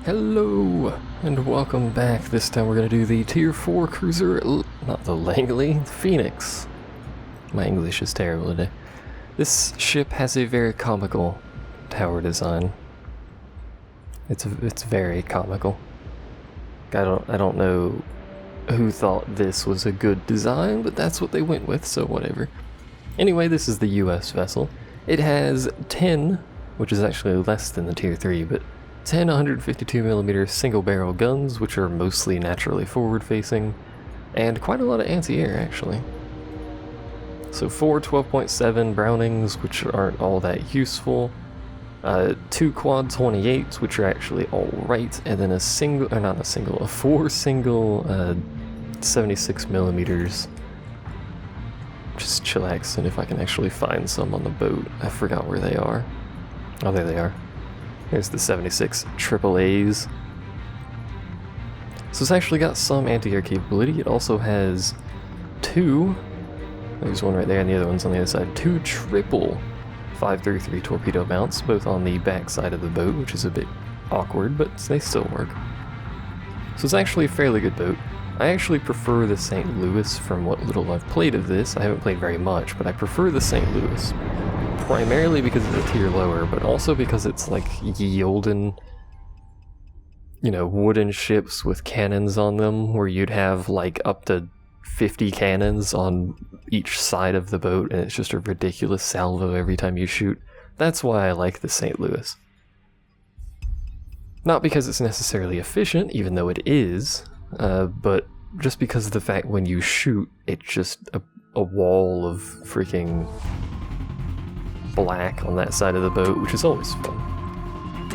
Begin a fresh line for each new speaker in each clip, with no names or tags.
Hello, and welcome back. This time we're going to do the Tier 4 cruiser, not the Langley, the Phoenix. My English is terrible today. This ship has a very comical tower design. It's very comical. I don't know who thought this was a good design, but that's what they went with, so whatever. Anyway, this is the US vessel. It has 10, which is actually less than the Tier 3, but 10 152mm single barrel guns, which are mostly naturally forward facing, and quite a lot of anti-air actually. So 4 12.7 Brownings, which aren't all that useful, 2 quad 28s, which are actually alright, and then a 4 single 76mm. Just chillaxing if I can actually find some on the boat. I forgot where they are. Oh, there they are. Here's the 76 AAAs. So it's actually got some anti-air capability. It also has two, there's one right there and the other one's on the other side, two triple 533 torpedo mounts, both on the back side of the boat, which is a bit awkward, but they still work. So it's actually a fairly good boat. I actually prefer the St. Louis from what little I've played of this. I haven't played very much, but I prefer the St. Louis. Primarily because it's a tier lower, but also because it's like ye olden, wooden ships with cannons on them, where you'd have like up to 50 cannons on each side of the boat, and it's just a ridiculous salvo every time you shoot. That's why I like the St. Louis. Not because it's necessarily efficient, even though it is, but just because of the fact when you shoot, it's just a wall of freaking black on that side of the boat, which is always fun.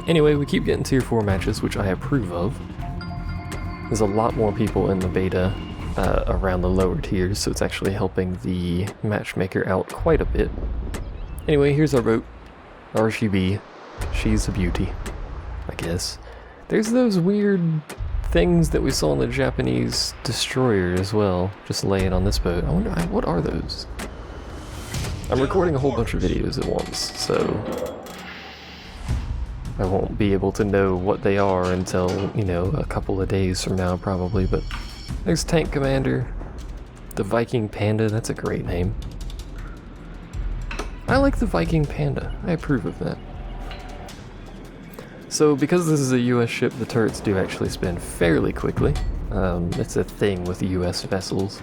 Anyway, we keep getting tier 4 matches, which I approve of. There's a lot more people in the beta around the lower tiers, so it's actually helping the matchmaker out quite a bit. Anyway, here's our boat, RGB. She's a beauty, I guess. There's those weird things that we saw in the Japanese destroyer as well, just laying on this boat. I wonder, what are those? I'm recording a whole bunch of videos at once, so I won't be able to know what they are until, a couple of days from now probably, but there's Tank Commander, the Viking Panda. That's a great name. I like the Viking Panda. I approve of that. So because this is a US ship, the turrets do actually spin fairly quickly. It's a thing with US vessels.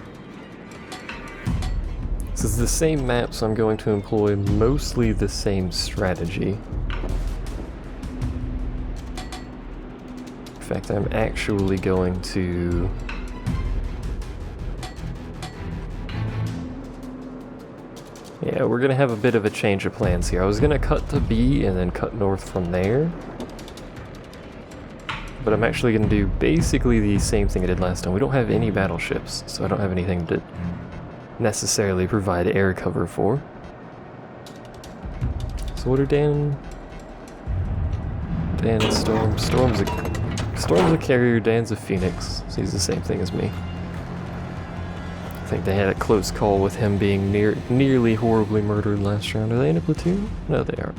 This is the same map, so I'm going to employ mostly the same strategy. In fact, I'm actually going to... Yeah, we're going to have a bit of a change of plans here. I was going to cut to B and then cut north from there. But I'm actually going to do basically the same thing I did last time. We don't have any battleships, so I don't have anything to necessarily provide air cover for. So what are Dan and Storm? Storm's a carrier, Dan's a Phoenix, so he's the same thing as me. I think they had a close call with him being nearly horribly murdered last round. Are they in a platoon? No, they aren't.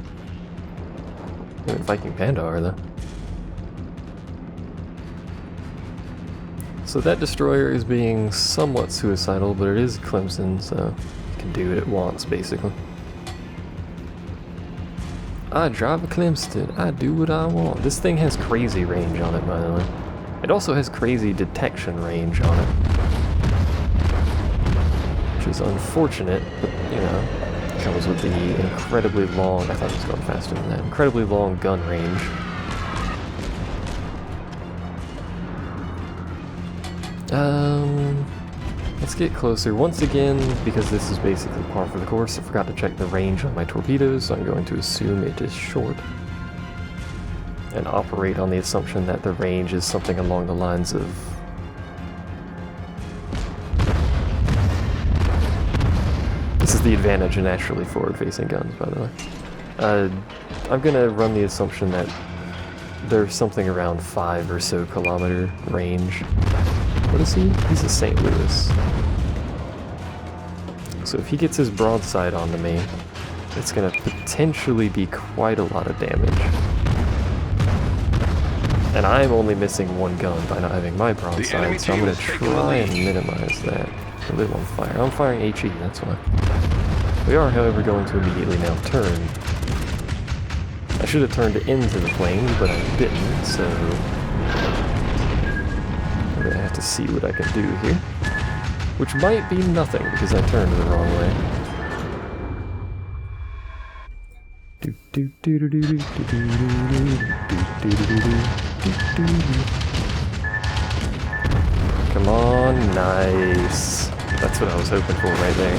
They're in Viking Panda, are they? So that destroyer is being somewhat suicidal, but it is Clemson, so it can do what it wants, basically. I drive a Clemson, I do what I want. This thing has crazy range on it, by the way. It also has crazy detection range on it. Which is unfortunate, but, it comes with the incredibly long, I thought it was going faster than that, incredibly long gun range. Let's get closer. Once again, because this is basically par for the course, I forgot to check the range on my torpedoes, so I'm going to assume it is short. And operate on the assumption that the range is something along the lines of... This is the advantage of naturally forward-facing guns, by the way. I'm gonna run the assumption that there's something around 5 or so kilometer range. What is he? He's a St. Louis. So if he gets his broadside onto me, it's going to potentially be quite a lot of damage. And I'm only missing one gun by not having my broadside, so I'm going to try and minimize that. A little on fire. I'm firing HE, that's why. We are, however, going to immediately now turn. I should have turned into the plane, but I didn't, so I'm going to have to see what I can do here. Which might be nothing, because I turned the wrong way. Come on, nice. That's what I was hoping for right there.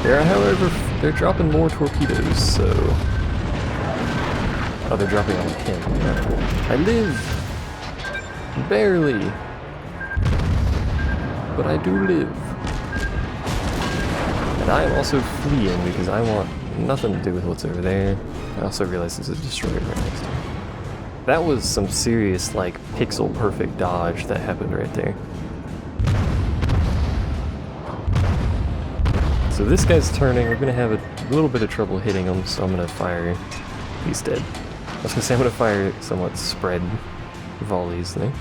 There, however, they're dropping more torpedoes, so... Oh, they're dropping on him. I live! Barely! But I do live. And I am also fleeing because I want nothing to do with what's over there. I also realize there's a destroyer right next to me. That was some serious, like, pixel-perfect dodge that happened right there. So this guy's turning. We're going to have a little bit of trouble hitting him, so I'm going to fire. He's dead. I was going to say I'm going to fire somewhat spread volleys there.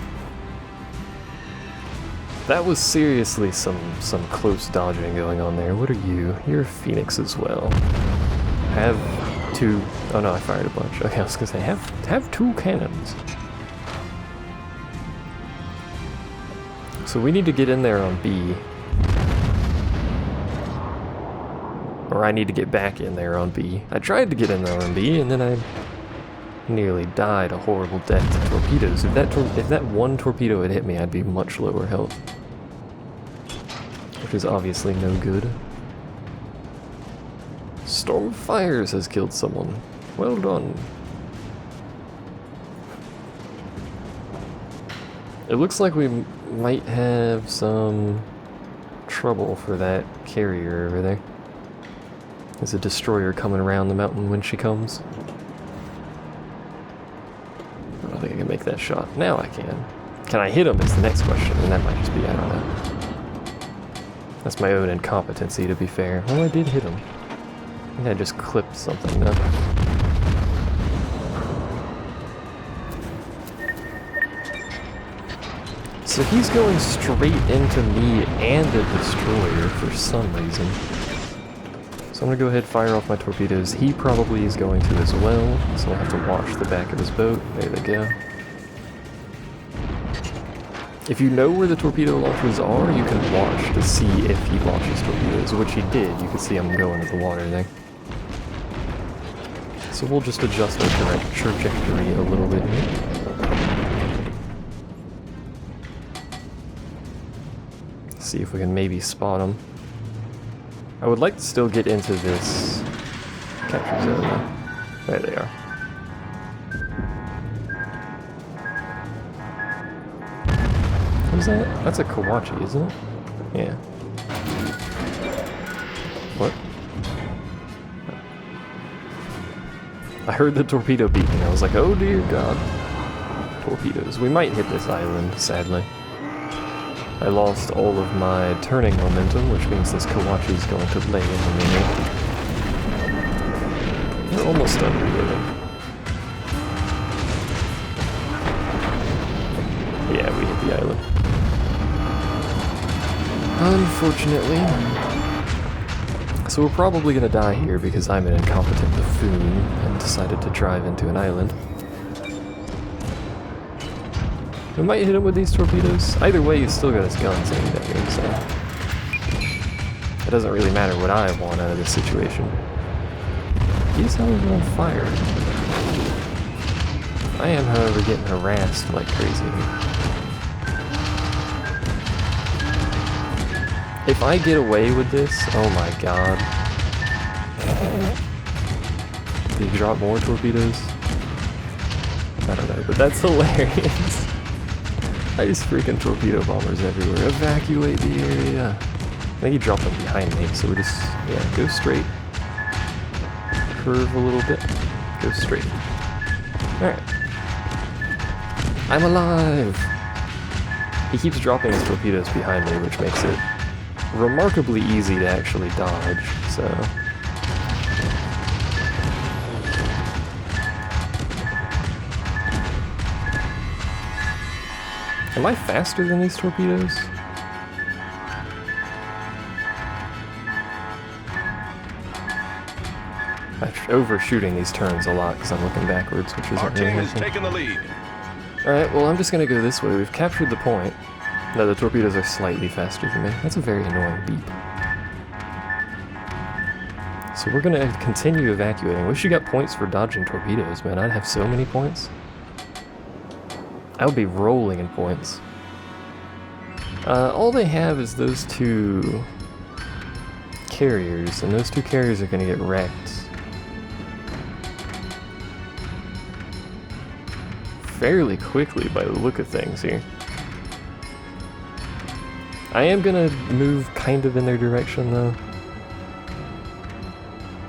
That was seriously some close dodging going on there. What are you? You're a Phoenix as well. Have two... Oh no, I fired a bunch. Okay, I was gonna say, have two cannons. So we need to get in there on B. Or I need to get back in there on B. I tried to get in there on B, and then I nearly died a horrible death to torpedoes. If that one torpedo had hit me, I'd be much lower health. Which is obviously no good. Storm of Fires has killed someone. Well done. It looks like we might have some trouble for that carrier over there. There's a destroyer coming around the mountain when she comes. I don't think I can make that shot. Now I can. Can I hit him is the next question, and that might just be, I don't know. That's my own incompetency, to be fair. Oh, I did hit him. I think I just clipped something, though. So he's going straight into me and a destroyer for some reason. So I'm gonna go ahead and fire off my torpedoes. He probably is going to as well, so I'll have to watch the back of his boat. There they go. If you know where the torpedo launchers are, you can watch to see if he launches torpedoes, which he did. You can see him go into the water there. So we'll just adjust our trajectory a little bit here. See if we can maybe spot him. I would like to still get into this capture zone though. There they are. Who's that? That's a Kawachi, isn't it? Yeah. What? I heard the torpedo beat and I was like, oh dear god. Torpedoes. We might hit this island, sadly. I lost all of my turning momentum, which means this Kawachi is going to lay into me. We're almost done reloading. Yeah, we hit the island. Unfortunately. So we're probably going to die here because I'm an incompetent buffoon and decided to drive into an island. We might hit him with these torpedoes. Either way, he's still got his guns aimed at me, so it doesn't really matter what I want out of this situation. He's, however, on fire. I am, however, getting harassed like crazy. If I get away with this, oh my god. Did he drop more torpedoes? I don't know, but that's hilarious. I just freaking torpedo bombers everywhere. Evacuate the area. I think he dropped them behind me, so we just, yeah, go straight. Curve a little bit. Go straight. Alright. I'm alive! He keeps dropping his torpedoes behind me, which makes it remarkably easy to actually dodge, so... Am I faster than these torpedoes? I'm overshooting these turns a lot because I'm looking backwards, which isn't really
Our team is
helpful.
taking the lead.
Alright, well I'm just gonna go this way. We've captured the point. No, the torpedoes are slightly faster than me. That's a very annoying beep. So we're gonna continue evacuating. I wish you got points for dodging torpedoes, man. I'd have so many points. I would be rolling in points. All they have is those two carriers, and those two carriers are gonna get wrecked fairly quickly by the look of things here. I am gonna move kind of in their direction though.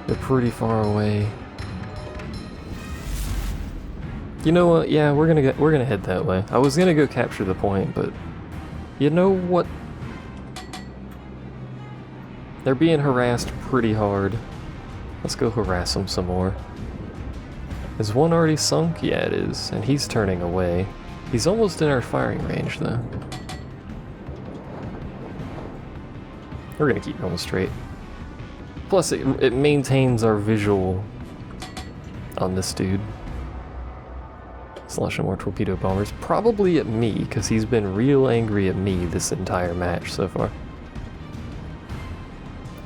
They're pretty far away. You know what? Yeah, we're gonna head that way. I was gonna go capture the point, but you know what? They're being harassed pretty hard. Let's go harass them some more. Is one already sunk? Yeah, it is. And he's turning away. He's almost in our firing range, though. We're gonna keep going straight. Plus, it maintains our visual on this dude. Slashing more torpedo bombers. Probably at me, because he's been real angry at me this entire match so far.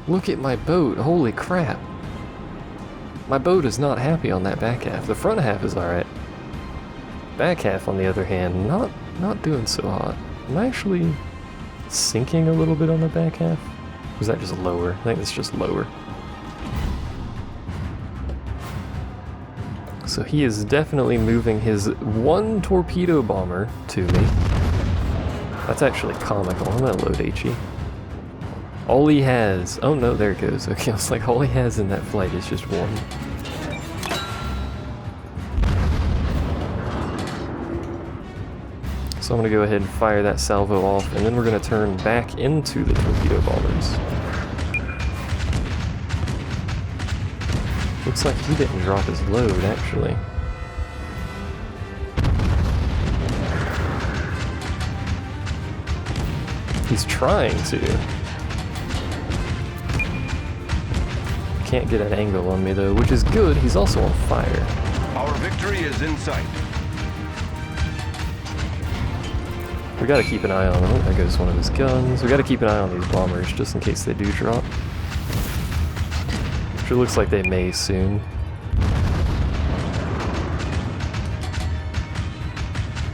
Look at my boat. Holy crap. My boat is not happy on that back half. The front half is alright. Back half, on the other hand, not doing so hot. I'm actually sinking a little bit on the back half. Or is that just lower? I think it's just lower. So he is definitely moving his one torpedo bomber to me. That's actually comical. I'm gonna load HE. All he has... Oh no, there it goes. Okay, I was like, all he has in that flight is just one. So I'm gonna go ahead and fire that salvo off, and then we're gonna turn back into the torpedo bombers. Looks like he didn't drop his load, actually. He's trying to. Can't get an angle on me though, which is good. He's also on fire.
Our victory is in sight.
We gotta keep an eye on him. There goes one of his guns. We gotta keep an eye on these bombers just in case they do drop. Which it looks like they may soon.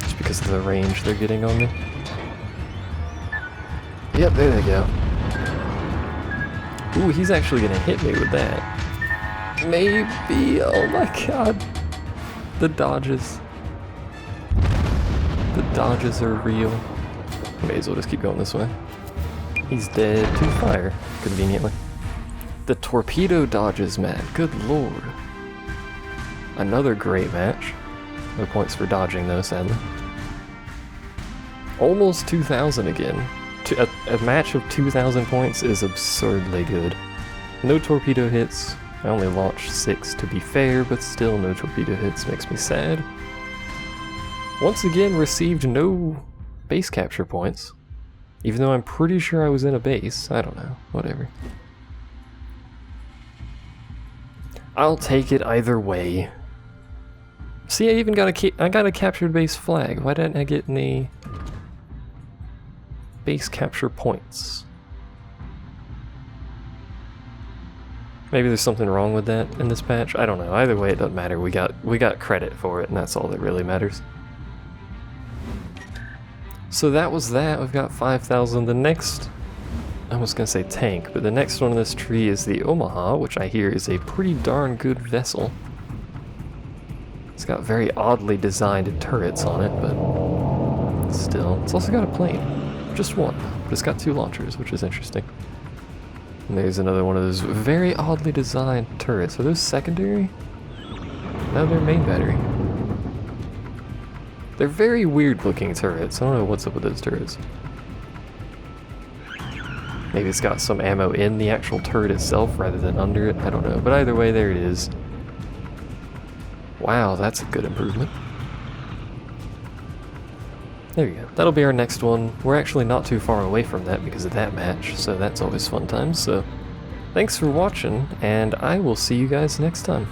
Just because of the range they're getting on me. Yep, there they go. Ooh, he's actually gonna hit me with that. Maybe. Oh my god. The dodges. The dodges are real. May as well just keep going this way. He's dead to fire, conveniently. The torpedo dodges, man. Good lord. Another great match. No points for dodging, though, sadly. Almost 2,000 again. A match of 2,000 points is absurdly good. No torpedo hits. I only launched 6 to be fair, but still no torpedo hits makes me sad. Once again, received no base capture points. Even though I'm pretty sure I was in a base. I don't know. Whatever. I'll take it either way. See, I even got a captured base flag. Why didn't I get any base capture points? Maybe there's something wrong with that in this patch. I don't know. Either way, it doesn't matter. We got credit for it, and that's all that really matters. So that was that. We've got 5,000. The next, I was gonna say tank, but the next one on this tree is the Omaha, which I hear is a pretty darn good vessel. It's got very oddly designed turrets on it, but still. It's also got a plane. Just one, but it's got 2 launchers, which is interesting. And there's another one of those very oddly designed turrets. Are those secondary? No, they're main battery. They're very weird looking turrets. I don't know what's up with those turrets. Maybe it's got some ammo in the actual turret itself rather than under it. I don't know. But either way, there it is. Wow, that's a good improvement. There you go. That'll be our next one. We're actually not too far away from that because of that match, so that's always fun times. So thanks for watching, and I will see you guys next time.